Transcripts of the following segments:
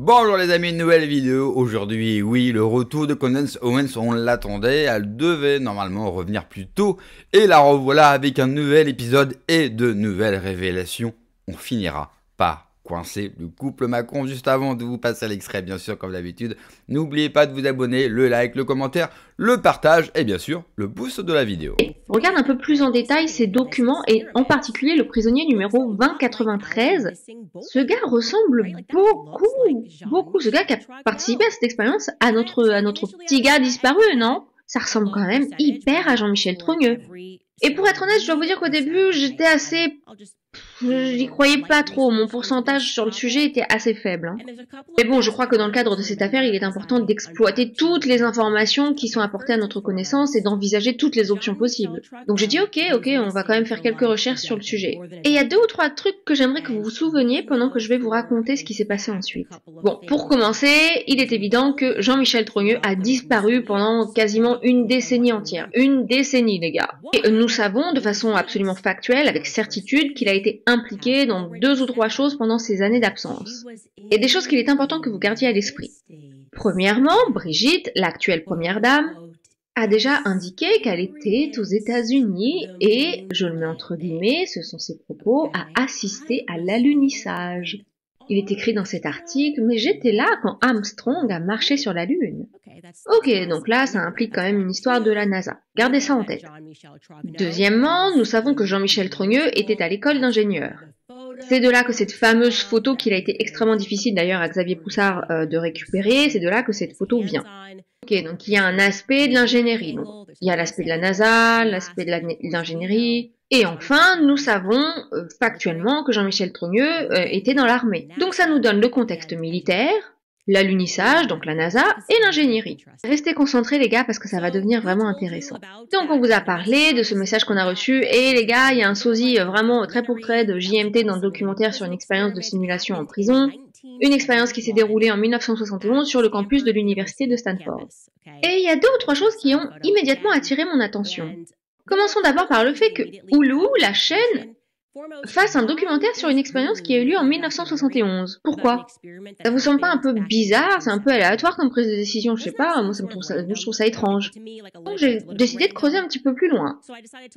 Bonjour les amis, nouvelle vidéo aujourd'hui. Oui, le retour de Candace Owens, on l'attendait, elle devait normalement revenir plus tôt. Et la revoilà avec un nouvel épisode et de nouvelles révélations. On finira par coincer le couple Macron. Juste avant de vous passer l'extrait, bien sûr, comme d'habitude, n'oubliez pas de vous abonner, le like, le commentaire, le partage et bien sûr, le pouce de la vidéo. Regarde un peu plus en détail ces documents et en particulier le prisonnier numéro 2093. Ce gars ressemble beaucoup. Ce gars qui a participé à cette expérience à notre petit gars disparu, non? Ça ressemble quand même hyper à Jean-Michel Trogneux. Et pour être honnête, je dois vous dire qu'au début, j'étais assez... J'y croyais pas trop, mon pourcentage sur le sujet était assez faible. Mais bon, je crois que dans le cadre de cette affaire, il est important d'exploiter toutes les informations qui sont apportées à notre connaissance et d'envisager toutes les options possibles. Donc j'ai dit ok, on va quand même faire quelques recherches sur le sujet. Et il y a 2 ou 3 trucs que j'aimerais que vous vous souveniez pendant que je vais vous raconter ce qui s'est passé ensuite. Bon, pour commencer, il est évident que Jean-Michel Trogneux a disparu pendant quasiment une décennie entière. Une décennie, les gars. Et nous savons de façon absolument factuelle, avec certitude, qu'il a été impliqué dans 2 ou 3 choses pendant ces années d'absence. Et des choses qu'il est important que vous gardiez à l'esprit. Premièrement, Brigitte, l'actuelle première dame, a déjà indiqué qu'elle était aux États-Unis et, je le mets entre guillemets, ce sont ses propos, a assisté à l'alunissage. Il est écrit dans cet article, mais j'étais là quand Armstrong a marché sur la Lune. Ok, donc là, ça implique quand même une histoire de la NASA. Gardez ça en tête. Deuxièmement, nous savons que Jean-Michel Trogneux était à l'école d'ingénieur. C'est de là que cette fameuse photo, qu'il a été extrêmement difficile d'ailleurs à Xavier Poussard de récupérer, c'est de là que cette photo vient. Ok, donc il y a un aspect de l'ingénierie. Il y a l'aspect de la NASA, l'aspect de l'ingénierie. Et enfin, nous savons factuellement que Jean-Michel Trogneux était dans l'armée. Donc ça nous donne le contexte militaire, l'alunissage, donc la NASA, et l'ingénierie. Restez concentrés les gars parce que ça va devenir vraiment intéressant. Donc on vous a parlé de ce message qu'on a reçu, et les gars, il y a un sosie vraiment très pour trait de JMT dans le documentaire sur une expérience de simulation en prison, une expérience qui s'est déroulée en 1971 sur le campus de l'université de Stanford. Et il y a 2 ou 3 choses qui ont immédiatement attiré mon attention. Commençons d'abord par le fait que Hulu, la chaîne, fasse un documentaire sur une expérience qui a eu lieu en 1971. Pourquoi? Ça vous semble pas un peu bizarre? C'est un peu aléatoire comme prise de décision, je sais pas, moi je trouve ça étrange. Donc j'ai décidé de creuser un petit peu plus loin.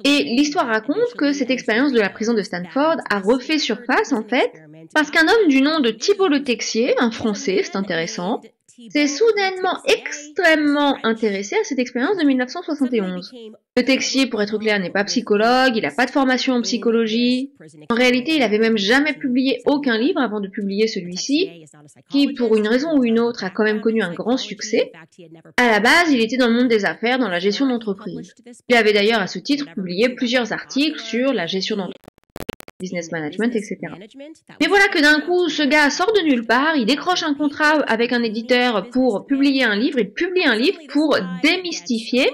Et l'histoire raconte que cette expérience de la prison de Stanford a refait surface en fait, parce qu'un homme du nom de Thibault Le Texier, un Français, c'est intéressant, s'est soudainement extrêmement intéressé à cette expérience de 1971. Le Texier, pour être clair, n'est pas psychologue, il n'a pas de formation en psychologie. En réalité, il avait même jamais publié aucun livre avant de publier celui-ci, qui, pour une raison ou une autre, a quand même connu un grand succès. À la base, il était dans le monde des affaires, dans la gestion d'entreprise. Il avait d'ailleurs, à ce titre, publié plusieurs articles sur la gestion d'entreprise, business management, etc. Mais voilà que d'un coup, ce gars sort de nulle part, il décroche un contrat avec un éditeur pour publier un livre, il publie un livre pour démystifier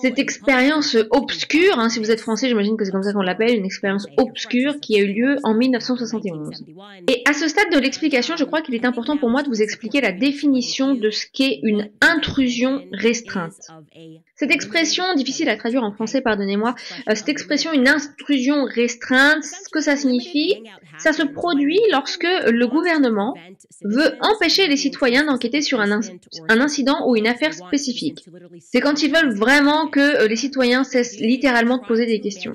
cette expérience obscure, si vous êtes français, j'imagine que c'est comme ça qu'on l'appelle, une expérience obscure qui a eu lieu en 1971. Et à ce stade de l'explication, je crois qu'il est important pour moi de vous expliquer la définition de ce qu'est une intrusion restreinte. Cette expression, difficile à traduire en français, pardonnez-moi, cette expression, une intrusion restreinte, ce que ça signifie, ça se produit lorsque le gouvernement veut empêcher les citoyens d'enquêter sur un incident ou une affaire spécifique. C'est quand ils veulent vraiment que les citoyens cessent littéralement de poser des questions.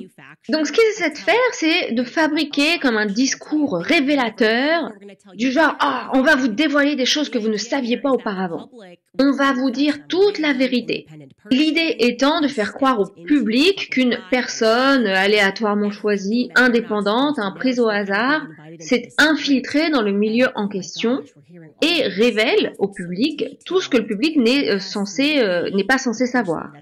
Donc ce qu'ils essaient de faire, c'est de fabriquer comme un discours révélateur, du genre « Ah, on va vous dévoiler des choses que vous ne saviez pas auparavant. On va vous dire toute la vérité. » L'idée étant de faire croire au public qu'une personne aléatoirement choisie, indépendante, prise au hasard, s'est infiltrée dans le milieu en question et révèle au public tout ce que le public n'est pas censé savoir.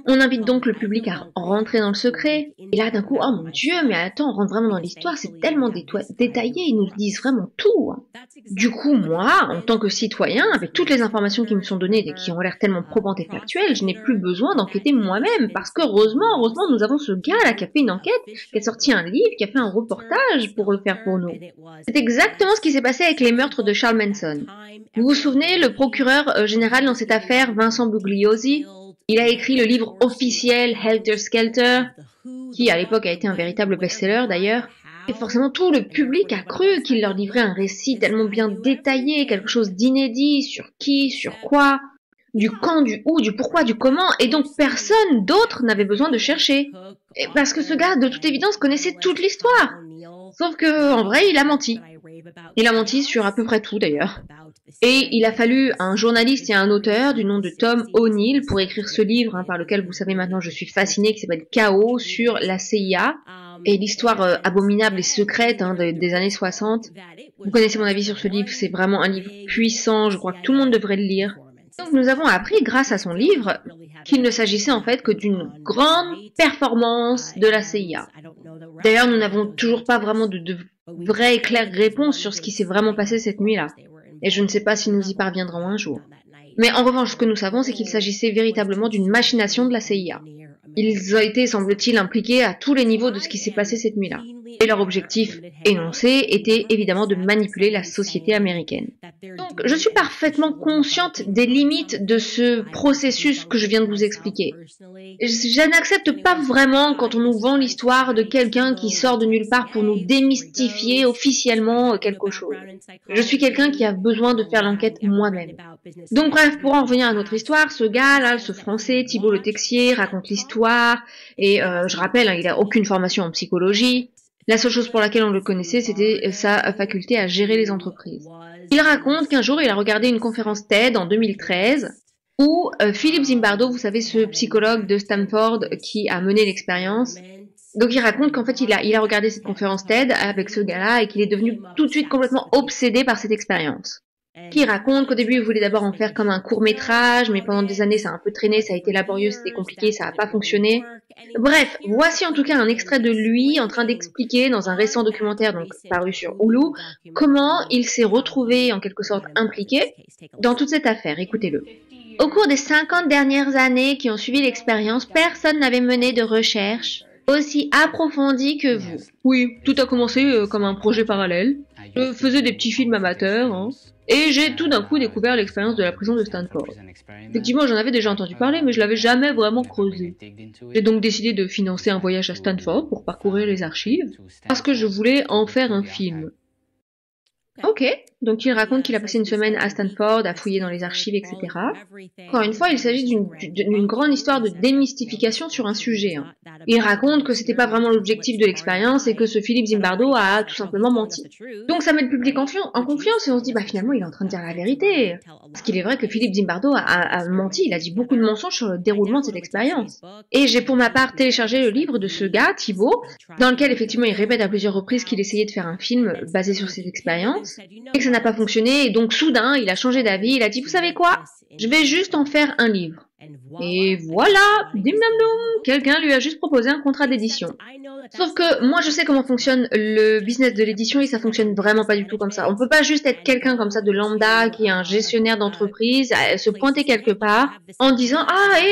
On invite donc le public à rentrer dans le secret. Et là, d'un coup, oh mon Dieu, mais attends, on rentre vraiment dans l'histoire, c'est tellement détaillé, ils nous disent vraiment tout. Du coup, moi, en tant que citoyen, avec toutes les informations qui me sont données et qui ont l'air tellement probantes et factuelles, je n'ai plus besoin d'enquêter moi-même, parce que heureusement, nous avons ce gars-là qui a fait une enquête, qui a sorti un livre, qui a fait un reportage pour le faire pour nous. C'est exactement ce qui s'est passé avec les meurtres de Charles Manson. Vous vous souvenez, le procureur général dans cette affaire, Vincent Bugliosi, il a écrit le livre officiel Helter Skelter, qui à l'époque a été un véritable best-seller d'ailleurs. Et forcément, tout le public a cru qu'il leur livrait un récit tellement bien détaillé, quelque chose d'inédit, sur qui, sur quoi, du quand, du où, du pourquoi, du comment, et donc personne d'autre n'avait besoin de chercher. Et parce que ce gars, de toute évidence, connaissait toute l'histoire. Sauf que, en vrai, il a menti. Il a menti sur à peu près tout, d'ailleurs. Et il a fallu un journaliste et un auteur du nom de Tom O'Neill pour écrire ce livre, par lequel, vous savez maintenant, je suis fascinée, qui s'appelle Chaos, sur la CIA, et l'histoire abominable et secrète des années 60. Vous connaissez mon avis sur ce livre, c'est vraiment un livre puissant, je crois que tout le monde devrait le lire. Donc nous avons appris, grâce à son livre, qu'il ne s'agissait en fait que d'une grande performance de la CIA. D'ailleurs, nous n'avons toujours pas vraiment de vraie et claire réponse sur ce qui s'est vraiment passé cette nuit-là. Et je ne sais pas si nous y parviendrons un jour. Mais en revanche, ce que nous savons, c'est qu'il s'agissait véritablement d'une machination de la CIA. Ils ont été, semble-t-il, impliqués à tous les niveaux de ce qui s'est passé cette nuit-là. Et leur objectif énoncé était évidemment de manipuler la société américaine. Donc, je suis parfaitement consciente des limites de ce processus que je viens de vous expliquer. Je n'accepte pas vraiment quand on nous vend l'histoire de quelqu'un qui sort de nulle part pour nous démystifier officiellement quelque chose. Je suis quelqu'un qui a besoin de faire l'enquête moi-même. Donc bref, pour en revenir à notre histoire, ce gars-là, ce français, Thibault Le Texier, raconte l'histoire, et je rappelle, il n'a aucune formation en psychologie. La seule chose pour laquelle on le connaissait, c'était sa faculté à gérer les entreprises. Il raconte qu'un jour, il a regardé une conférence TED en 2013, où Philippe Zimbardo, vous savez, ce psychologue de Stanford qui a mené l'expérience, donc il raconte qu'en fait, il a regardé cette conférence TED avec ce gars-là et qu'il est devenu tout de suite complètement obsédé par cette expérience. Qui raconte qu'au début, il voulait d'abord en faire comme un court-métrage, mais pendant des années, ça a un peu traîné, ça a été laborieux, c'était compliqué, ça n'a pas fonctionné. Bref, voici en tout cas un extrait de lui en train d'expliquer dans un récent documentaire, donc paru sur Hulu, comment il s'est retrouvé en quelque sorte impliqué dans toute cette affaire. Écoutez-le. Au cours des 50 dernières années qui ont suivi l'expérience, personne n'avait mené de recherche aussi approfondie que vous. Oui, tout a commencé comme un projet parallèle. Je faisais des petits films amateurs, et j'ai tout d'un coup découvert l'expérience de la prison de Stanford. Effectivement, j'en avais déjà entendu parler, mais je l'avais jamais vraiment creusé. J'ai donc décidé de financer un voyage à Stanford pour parcourir les archives, parce que je voulais en faire un film. Ok, donc il raconte qu'il a passé une semaine à Stanford, à fouiller dans les archives, etc. Encore une fois, il s'agit d'une grande histoire de démystification sur un sujet. Il raconte que c'était pas vraiment l'objectif de l'expérience et que ce Philippe Zimbardo a tout simplement menti. Donc ça met le public en confiance et on se dit, finalement il est en train de dire la vérité. Parce qu'il est vrai que Philippe Zimbardo a menti, il a dit beaucoup de mensonges sur le déroulement de cette expérience. Et j'ai pour ma part téléchargé le livre de ce gars, Thibault, dans lequel effectivement il répète à plusieurs reprises qu'il essayait de faire un film basé sur cette expérience. Et que ça n'a pas fonctionné, et donc soudain, il a changé d'avis, il a dit, vous savez quoi, je vais juste en faire un livre. Et voilà, dim dam dum, quelqu'un lui a juste proposé un contrat d'édition. Sauf que moi je sais comment fonctionne le business de l'édition et ça fonctionne vraiment pas du tout comme ça. On peut pas juste être quelqu'un comme ça de lambda qui est un gestionnaire d'entreprise, se pointer quelque part en disant,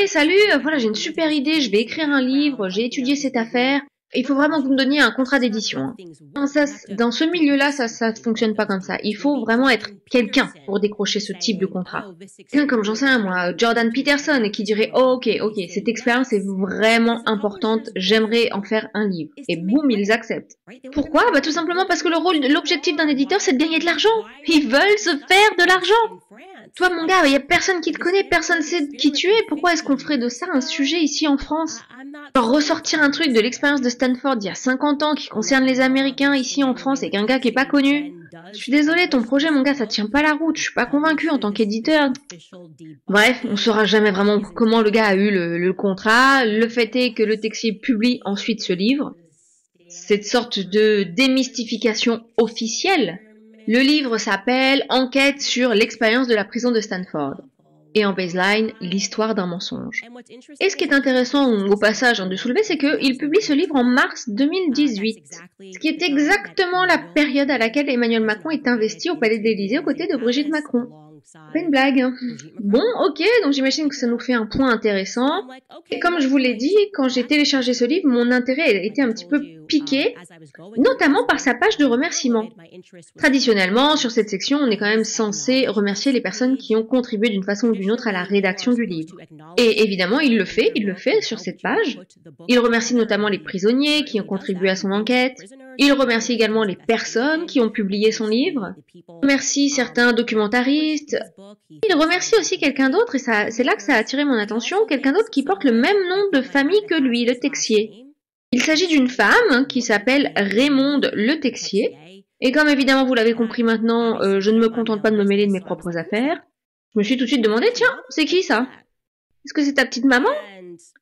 salut, voilà j'ai une super idée, je vais écrire un livre, j'ai étudié cette affaire. Il faut vraiment que vous me donniez un contrat d'édition. Dans ce milieu-là, ça fonctionne pas comme ça. Il faut vraiment être quelqu'un pour décrocher ce type de contrat. Quelqu'un comme, j'en sais rien moi, Jordan Peterson, qui dirait ok, cette expérience est vraiment importante, j'aimerais en faire un livre. Et boum, ils acceptent. Pourquoi? Tout simplement parce que l'objectif d'un éditeur, c'est de gagner de l'argent. Ils veulent se faire de l'argent. Toi, mon gars, il y a personne qui te connaît, personne sait qui tu es. Pourquoi est-ce qu'on ferait de ça un sujet ici en France? Genre ressortir un truc de l'expérience de Stanford d'il y a 50 ans qui concerne les Américains ici en France et qu'un gars qui est pas connu. Je suis désolée, ton projet, mon gars, ça tient pas la route. Je suis pas convaincue en tant qu'éditeur. Bref, on saura jamais vraiment comment le gars a eu le contrat. Le fait est que Le Texier publie ensuite ce livre. Cette sorte de démystification officielle. Le livre s'appelle Enquête sur l'expérience de la prison de Stanford. Et en baseline, l'histoire d'un mensonge. Et ce qui est intéressant au passage de soulever, c'est qu'il publie ce livre en mars 2018, ce qui est exactement la période à laquelle Emmanuel Macron est investi au Palais de l'Élysée aux côtés de Brigitte Macron. Pas une blague. Bon, ok, donc j'imagine que ça nous fait un point intéressant. Et comme je vous l'ai dit, quand j'ai téléchargé ce livre, mon intérêt était un petit peu piqué, notamment par sa page de remerciements. Traditionnellement, sur cette section, on est quand même censé remercier les personnes qui ont contribué d'une façon ou d'une autre à la rédaction du livre. Et évidemment, il le fait sur cette page. Il remercie notamment les prisonniers qui ont contribué à son enquête. Il remercie également les personnes qui ont publié son livre. Il remercie certains documentaristes. Il remercie aussi quelqu'un d'autre, et c'est là que ça a attiré mon attention, quelqu'un d'autre qui porte le même nom de famille que lui, Le Texier. Il s'agit d'une femme qui s'appelle Raymonde Le Texier. Et comme évidemment vous l'avez compris maintenant, je ne me contente pas de me mêler de mes propres affaires. Je me suis tout de suite demandé, tiens, c'est qui ça? Est-ce que c'est ta petite maman?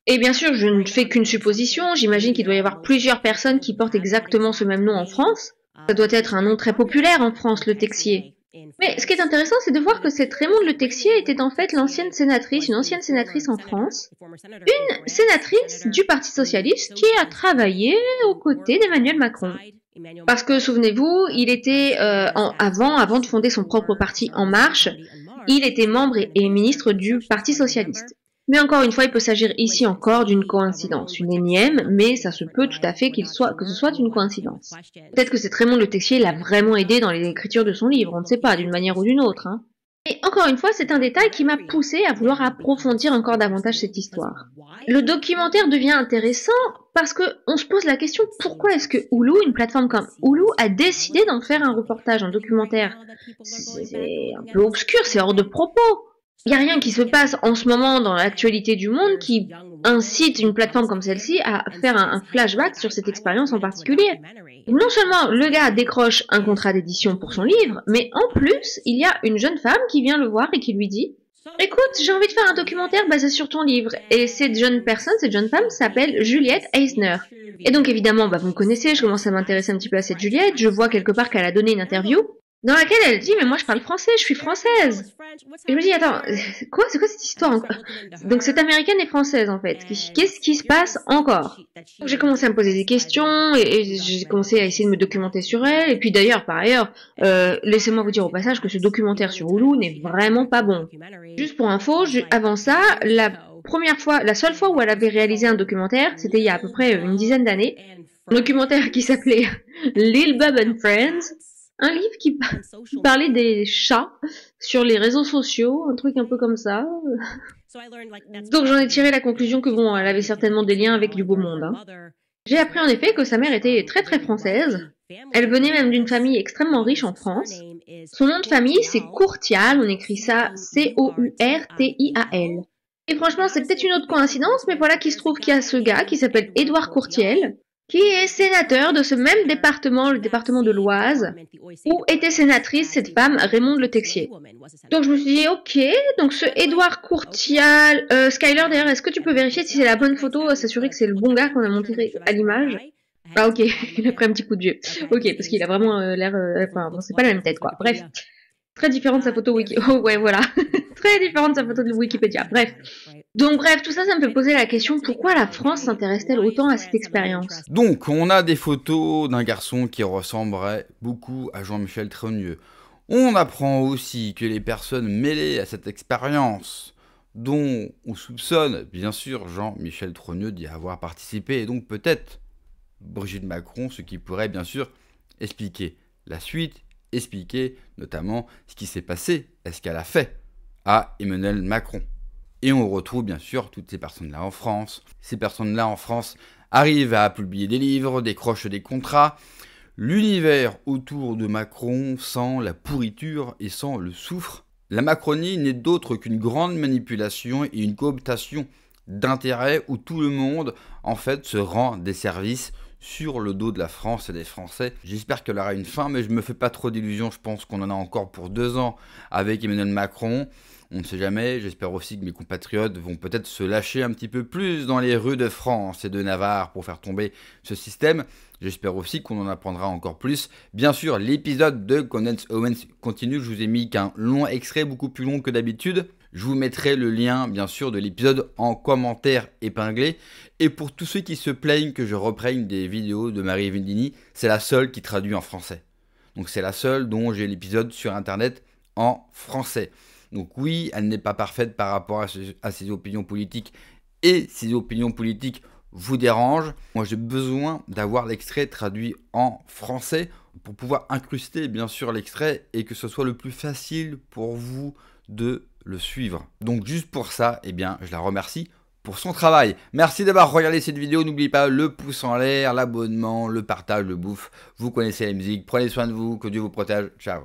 Et bien sûr, je ne fais qu'une supposition, j'imagine qu'il doit y avoir plusieurs personnes qui portent exactement ce même nom en France. Ça doit être un nom très populaire en France, Le Texier. Mais ce qui est intéressant, c'est de voir que cette Raymonde Le Texier était en fait une ancienne sénatrice en France, une sénatrice du Parti Socialiste qui a travaillé aux côtés d'Emmanuel Macron. Parce que, souvenez-vous, il était, avant de fonder son propre parti En Marche, il était membre et ministre du Parti Socialiste. Mais encore une fois, il peut s'agir ici encore d'une coïncidence, une énième, mais ça se peut tout à fait que ce soit une coïncidence. Peut-être que cette Raymonde Le Texier l'a vraiment aidé dans l'écriture de son livre, on ne sait pas, d'une manière ou d'une autre. Et encore une fois, c'est un détail qui m'a poussé à vouloir approfondir encore davantage cette histoire. Le documentaire devient intéressant parce que on se pose la question pourquoi est-ce que Hulu, une plateforme comme Hulu, a décidé d'en faire un reportage, un documentaire. C'est un peu obscur, c'est hors de propos. Il n'y a rien qui se passe en ce moment dans l'actualité du monde qui incite une plateforme comme celle-ci à faire un flashback sur cette expérience en particulier. Non seulement le gars décroche un contrat d'édition pour son livre, mais en plus, il y a une jeune femme qui vient le voir et qui lui dit « Écoute, j'ai envie de faire un documentaire basé sur ton livre. » Et cette jeune femme s'appelle Juliette Eisner. Et donc évidemment, vous me connaissez, je commence à m'intéresser un petit peu à cette Juliette, je vois quelque part qu'elle a donné une interview dans laquelle elle dit « Mais moi je parle français, je suis française !» Et je me dis « Attends, c'est quoi cette histoire encore ?» Donc cette américaine est française en fait. Qu'est-ce qui se passe encore? Donc j'ai commencé à me poser des questions et j'ai commencé à essayer de me documenter sur elle. Et puis d'ailleurs, par ailleurs, laissez-moi vous dire au passage que ce documentaire sur Hulu n'est vraiment pas bon. Juste pour info, avant ça, la seule fois où elle avait réalisé un documentaire, c'était il y a à peu près une dizaine d'années. Un documentaire qui s'appelait Lil Bob and Friends. Un livre qui parlait des chats sur les réseaux sociaux, un truc un peu comme ça. Donc j'en ai tiré la conclusion que bon, elle avait certainement des liens avec du beau monde. J'ai appris en effet que sa mère était très très française. Elle venait même d'une famille extrêmement riche en France. Son nom de famille c'est Courtial, on écrit ça C-O-U-R-T-I-A-L. Et franchement c'est peut-être une autre coïncidence, mais voilà qu'il se trouve qu'il y a ce gars qui s'appelle Édouard Courtiel, qui est sénateur de ce même département, le département de l'Oise, où était sénatrice cette femme, Raymonde Le Texier. Donc je me suis dit, ok, donc ce Édouard Courtial, Skyler d'ailleurs, est-ce que tu peux vérifier si c'est la bonne photo, s'assurer que c'est le bon gars qu'on a montré à l'image? Ah ok, il a pris un petit coup de vieux. Ok, parce qu'il a vraiment l'air, bon, c'est pas la même tête quoi, bref. Très différente de sa photo Wikipédia. Oh ouais, voilà. Très différente de sa photo de Wikipédia. Bref. Donc bref, tout ça, ça me fait poser la question, pourquoi la France s'intéresse-t-elle autant à cette expérience? Donc, on a des photos d'un garçon qui ressemblerait beaucoup à Jean-Michel Trogneux. On apprend aussi que les personnes mêlées à cette expérience, dont on soupçonne, bien sûr, Jean-Michel Trogneux d'y avoir participé, et donc peut-être Brigitte Macron, ce qui pourrait bien sûr expliquer la suite, expliquer notamment ce qui s'est passé, ce qu'elle a fait à Emmanuel Macron. Et on retrouve bien sûr toutes ces personnes-là en France. Ces personnes-là en France arrivent à publier des livres, décrochent des contrats. L'univers autour de Macron sent la pourriture et sent le soufre. La Macronie n'est d'autre qu'une grande manipulation et une cooptation d'intérêts où tout le monde en fait se rend des services sur le dos de la France et des Français. J'espère qu'elle aura une fin, mais je me fais pas trop d'illusions. Je pense qu'on en a encore pour 2 ans avec Emmanuel Macron. On ne sait jamais. J'espère aussi que mes compatriotes vont peut-être se lâcher un petit peu plus dans les rues de France et de Navarre pour faire tomber ce système. J'espère aussi qu'on en apprendra encore plus. Bien sûr, l'épisode de Candace Owens continue. Je vous ai mis qu'un long extrait, beaucoup plus long que d'habitude. Je vous mettrai le lien, bien sûr, de l'épisode en commentaire épinglé. Et pour tous ceux qui se plaignent que je reprenne des vidéos de Marie Vendini, c'est la seule qui traduit en français. Donc c'est la seule dont j'ai l'épisode sur Internet en français. Donc oui, elle n'est pas parfaite par rapport à ses opinions politiques. Et ses opinions politiques vous dérange. Moi j'ai besoin d'avoir l'extrait traduit en français pour pouvoir incruster bien sûr l'extrait et que ce soit le plus facile pour vous de le suivre. Donc juste pour ça, eh bien je la remercie pour son travail. Merci d'avoir regardé cette vidéo. N'oubliez pas le pouce en l'air, l'abonnement, le partage, le bouffe. Vous connaissez la musique. Prenez soin de vous. Que Dieu vous protège. Ciao.